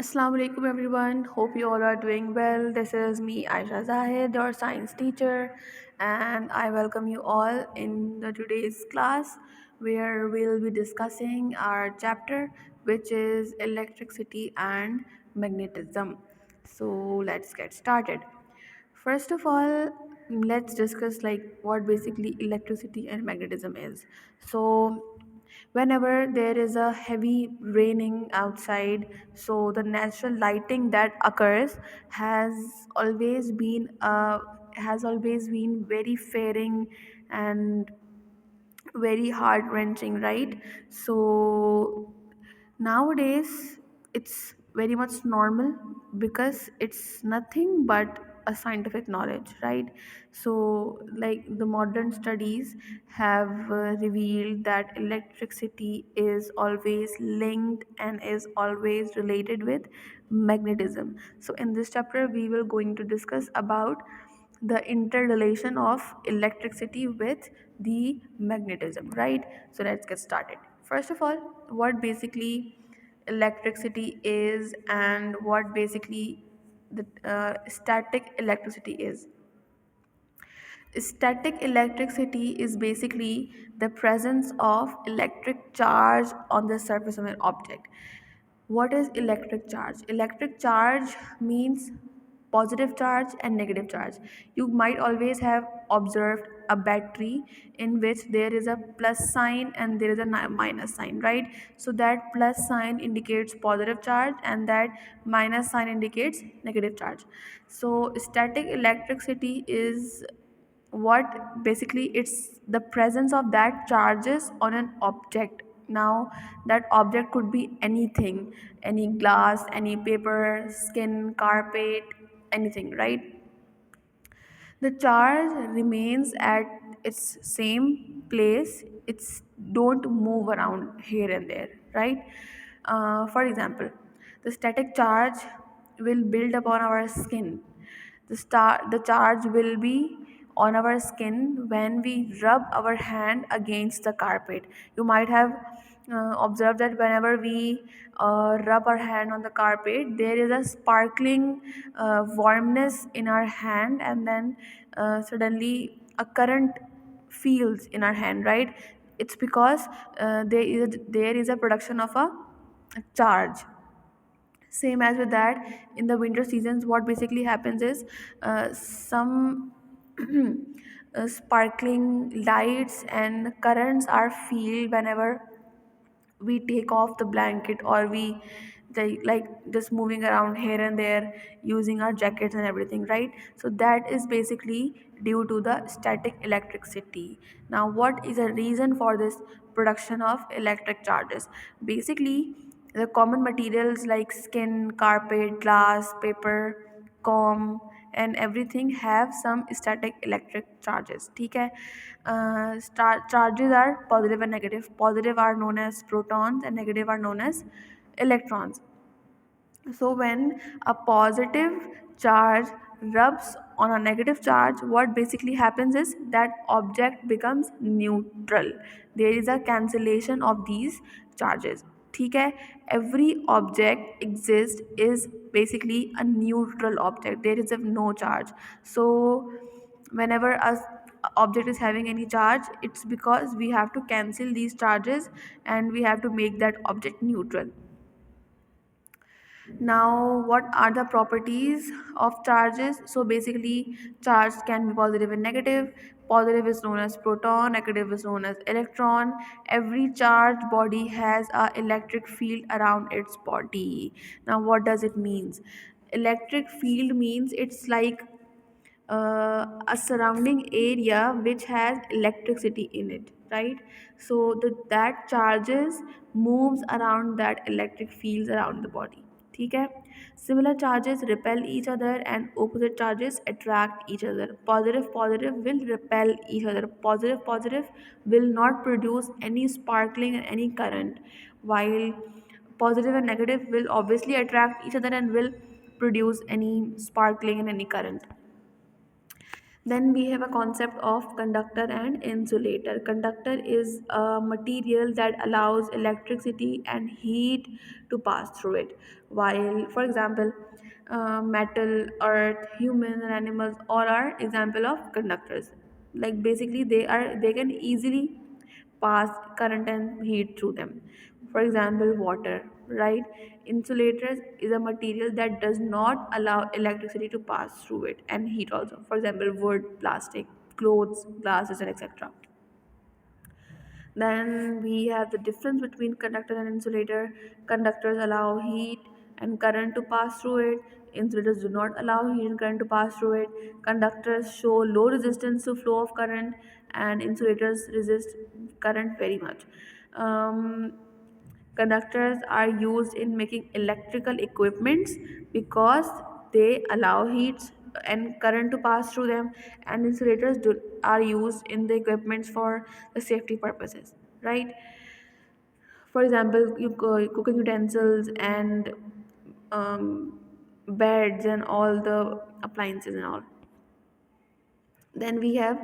Assalamu alaikum everyone. Hope you all are doing well. This is me Aisha Zahid, your science teacher, and I welcome you all in the today's class where we'll be discussing our chapter which is electricity and magnetism. So let's get started. First of all, let's discuss like what basically electricity and magnetism is. So whenever there is a heavy raining outside, so the natural lighting that occurs has always been very faring and very heart wrenching, right? So nowadays it's very much normal because it's nothing but a scientific knowledge, right? So like the modern studies have revealed that electricity is always linked and is always related with magnetism. So in this chapter we will going to discuss about the interrelation of electricity with the magnetism, right? So let's get started. First of all, what basically electricity is and what basically the static electricity is. Static electricity is basically the presence of electric charge on the surface of an object. What is electric charge? Electric charge means positive charge and negative charge. You might always have observed a battery in which there is a plus sign and there is a minus sign, right? So that plus sign indicates positive charge and that minus sign indicates negative charge. So static electricity is what basically it's the presence of that charges on an object. Now that object could be anything, any glass, any paper, skin, carpet, anything, right? The charge remains at its same place. It's don't move around here and there, right? For example, the static charge will build upon our skin. The charge will be on our skin when we rub our hand against the carpet. You might have observed that whenever we rub our hand on the carpet, there is a sparkling warmness in our hand, and then suddenly a current feels in our hand, right? It's because there is a production of a charge. Same as with that, in the winter seasons what basically happens is some sparkling lights and currents are feel whenever we take off the blanket or we like just moving around here and there using our jackets and everything, right? So that is basically due to the static electricity. Now what is a reason for this production of electric charges? Basically the common materials like skin, carpet, glass, paper, comb and everything have some static electric charges, ठीक है? Charges are positive and negative. Positive are known as protons and negative are known as electrons. So when a positive charge rubs on a negative charge, what basically happens is that object becomes neutral. There is a cancellation of these charges, ठीक है? Every object exists is basically a neutral object. There is a no charge. So whenever a object is having any charge, it's because we have to cancel these charges and we have to make that object neutral. Now, what are the properties of charges? So basically, charge can be positive and negative. Positive is known as proton, negative is known as electron. Every charged body has a electric field around its body. Now, what does it means? Electric field means it's like a surrounding area which has electricity in it, right? So that charges moves around that electric fields around the body, ठीक है? Similar charges repel each other and opposite charges attract each other. Positive positive will repel each other. Positive positive will not produce any sparkling and any current, while positive and negative will obviously attract each other and will produce any sparkling and any current. Then we have a concept of conductor and insulator. Conductor is a material that allows electricity and heat to pass through it. While, for example, metal, earth, humans, and animals all are example of conductors. Like basically, they can easily pass current and heat through them. For example, water, right? Insulators is a material that does not allow electricity to pass through it and heat also. For example, wood, plastic, clothes, glasses, and etc. Then we have the difference between conductor and insulator. Conductors allow heat and current to pass through it. Insulators do not allow heat and current to pass through it. Conductors show low resistance to flow of current, and insulators resist current very much. Um, Conductors are used in making electrical equipments because they allow heat and current to pass through them, and are used in the equipments for the safety purposes, right? For example, cooking utensils and beds and all the appliances and all. Then we have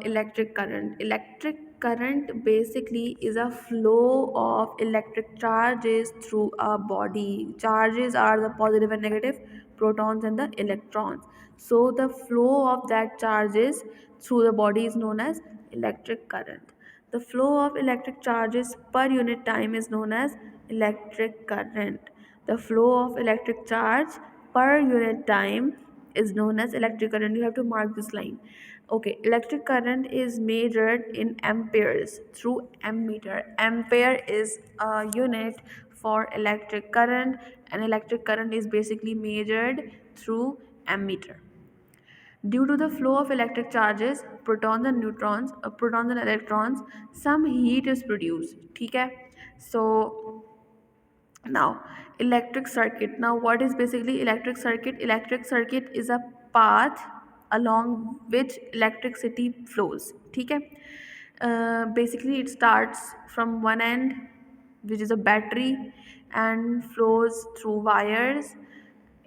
electric current. Electric current basically is a flow of electric charges through a body. Charges are the positive and negative, protons and the electrons. So the flow of that charges through the body is known as electric current. The flow of electric charges per unit time is known as electric current. The flow of electric charge per unit time is known as electric current. You have to mark this line. Okay, electric current is measured in amperes through ammeter. Ampere is a unit for electric current, and electric current is basically measured through ammeter. Due to the flow of electric charges, protons and electrons, some heat is produced. Okay, so now electric circuit. Now what is basically electric circuit? Electric circuit is a path along which electricity flows. Okay, basically it starts from one end, which is a battery, and flows through wires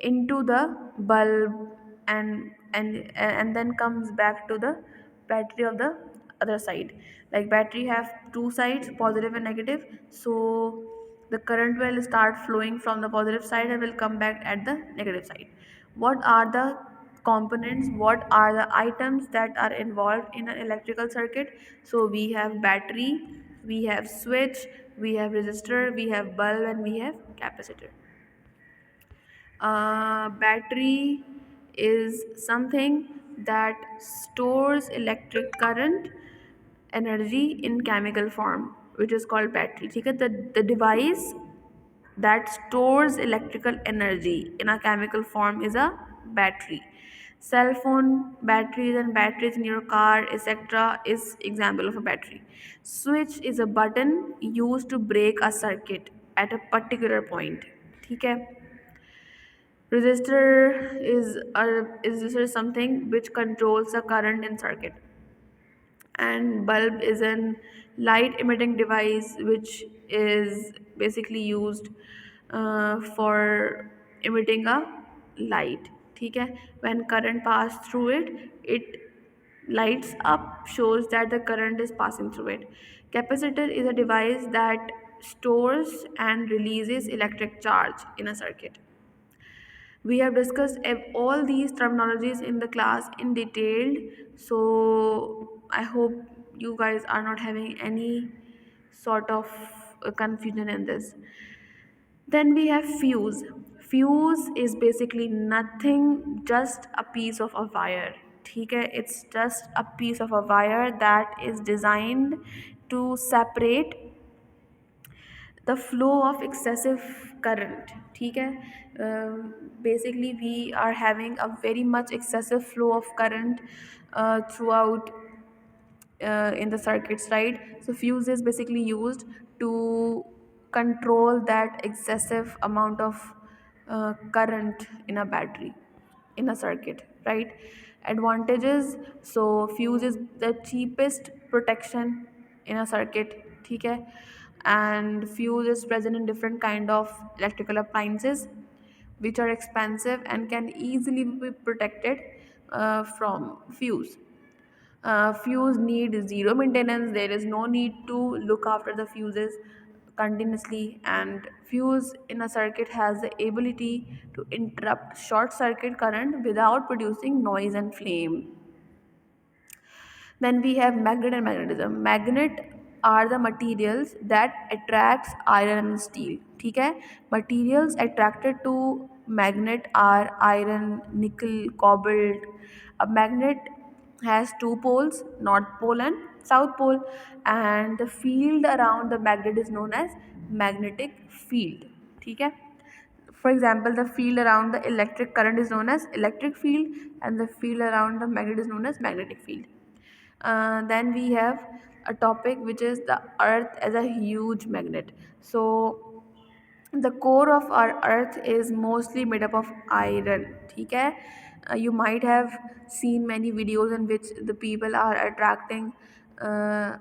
into the bulb, and then comes back to the battery of the other side. Like battery have two sides, positive and negative. So the current will start flowing from the positive side and will come back at the negative side. What are the components, what are the items that are involved in an electrical circuit? So we have battery, we have switch, we have resistor, we have bulb, and we have capacitor. Battery is something that stores electric current energy in chemical form, which is called battery. ठीक है? The device that stores electrical energy in a chemical form is a battery. Cell phone batteries and batteries in your car, etc., is example of a battery. Switch is a button used to break a circuit at a particular point. ठीक है? Resistor is something which controls the current in circuit, and bulb is an light emitting device which is basically used for emitting a light. ठीक है? When current pass through it, it lights up, shows that the current is passing through it. Capacitor is a device that stores and releases electric charge in a circuit. We have discussed all these terminologies in the class in detail, so I hope you guys are not having any sort of confusion in this. Then we have fuse. Fuse is basically nothing, just a piece of a wire. ठीक है? It's just a piece of a wire that is designed to separate the flow of excessive current. ठीक है? Basically we are having a very much excessive flow of current throughout in the circuits, right? So fuse is basically used to control that excessive amount of current in a battery, in a circuit, right? Advantages. So fuse is the cheapest protection in a circuit. ठीक है? And fuse is present in different kind of electrical appliances which are expensive and can easily be protected from fuse. Fuse need zero maintenance. There is no need to look after the fuses continuously, and fuse in a circuit has the ability to interrupt short circuit current without producing noise and flame. Then we have magnet and magnetism. Magnet are the materials that attracts iron and steel. ठीक है, materials attracted to magnet are iron, nickel, cobalt. A magnet has two poles, north pole and south pole, and the field around the magnet is known as magnetic field. ठीक है, for example, the field around the electric current is known as electric field, and the field around the magnet is known as magnetic field. Then we have a topic which is the earth as a huge magnet. So the core of our earth is mostly made up of iron. ठीक है, you might have seen many videos in which the people are attracting uh,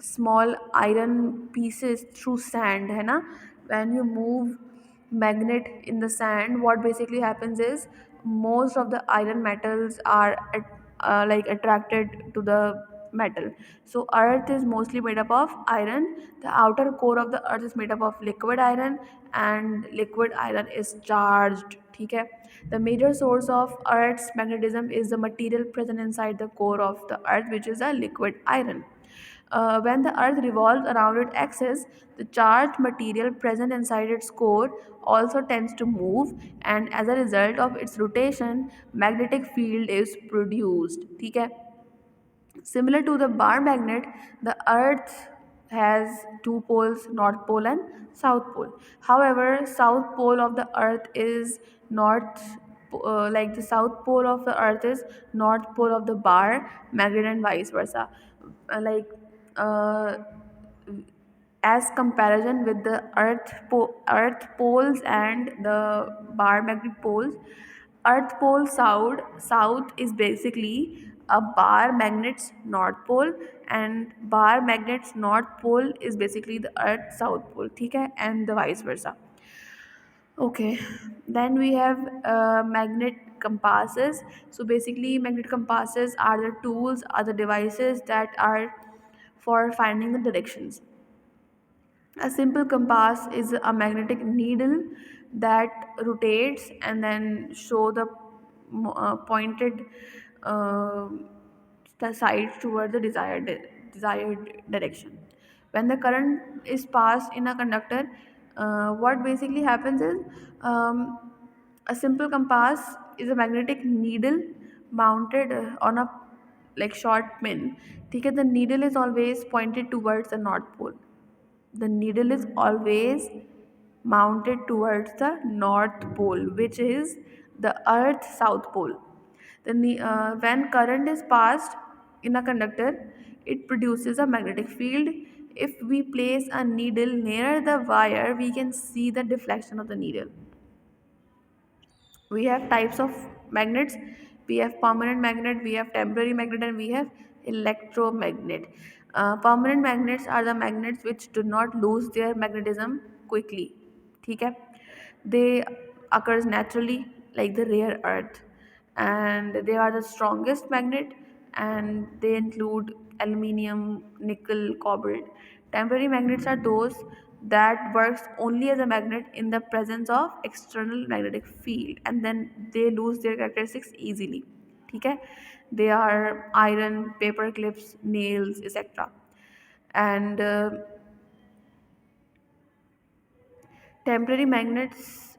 small iron pieces through sand, है ना. When you move magnet in the sand, what basically happens is most of the iron metals are like attracted to the metal. So earth is mostly made up of iron. The outer core of the earth is made up of liquid iron, and liquid iron is charged. ठीक है, the major source of earth's magnetism is the material present inside the core of the earth, which is a liquid iron. When the earth revolves around its axis, the charged material present inside its core also tends to move, and as a result of its rotation, magnetic field is produced. ठीक है, similar to the bar magnet, the earth has two poles, north pole and south pole. However, south pole of the earth is north, like the south pole of the earth is north pole of the bar magnet, and vice versa. Like uh, as comparison with the earth poles and the bar magnet poles, earth pole south is basically a bar magnet's north pole, and bar magnet's north pole is basically the earth south pole. ठीक है, and the vice versa. Okay, then we have magnet compasses. So basically magnet compasses are the tools, are the devices that are for finding the directions. A simple compass is a magnetic needle that rotates and then show the pointed uh, the side toward the desired direction. When the current is passed in a conductor, what basically happens is a simple compass is a magnetic needle mounted on a like short pin. ठीक है, the needle is always pointed towards the north pole. The needle is always mounted towards the north pole, which is the earth's south pole. When current is passed in a conductor, it produces a magnetic field. If we place a needle near the wire, we can see the deflection of the needle. We have types of magnets. We have permanent magnet, we have temporary magnet, and we have electromagnet. Permanent magnets are the magnets which do not lose their magnetism quickly. ठीक है, they occurs naturally like the rare earth, and they are the strongest magnet, and they include aluminium, nickel, cobalt. Temporary magnets are those that works only as a magnet in the presence of external magnetic field, and then they lose their characteristics easily. ठीक है, they are iron, paper clips, nails, etc. And temporary magnets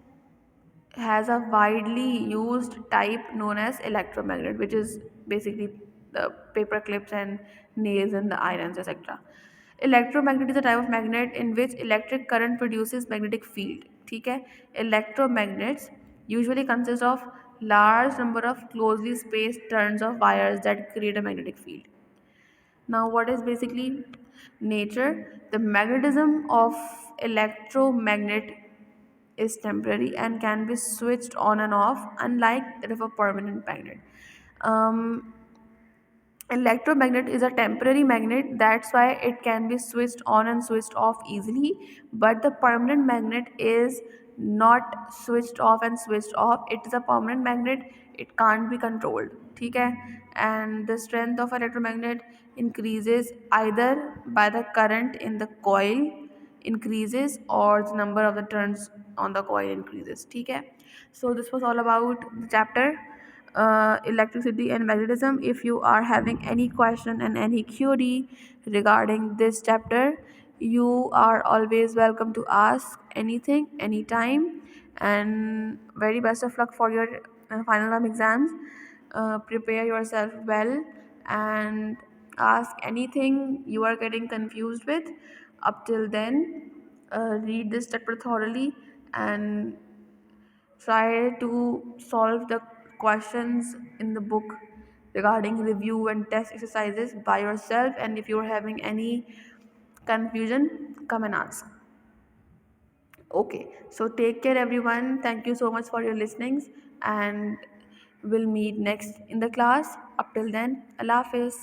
has a widely used type known as electromagnet, which is basically the paper clips and nails and the irons, etc. Electromagnet is a type of magnet in which electric current produces magnetic field. ठीक है, electromagnets usually consist of large number of closely spaced turns of wires that create a magnetic field. Now, what is basically nature? The magnetism of electromagnet is temporary and can be switched on and off, unlike that of a permanent magnet. Um, Electromagnet is a temporary magnet, that's why it can be switched on and switched off easily, but the permanent magnet is not switched off and switched off. It is a permanent magnet, it can't be controlled. ठीक है. And the strength of electromagnet increases either by the current in the coil increases or the number of the turns on the coil increases. ठीक है. So this was all about the chapter electricity and magnetism. If you are having any question and any query regarding this chapter, you are always welcome to ask anything anytime. And very best of luck for your final term exams. Prepare yourself well and ask anything you are getting confused with. Up till then, read this chapter thoroughly and try to solve the questions in the book regarding review and test exercises by yourself. And if you're having any confusion, come and ask. Okay, so take care everyone. Thank you so much for your listenings, and we'll meet next in the class. Up till then, Allah Hafiz.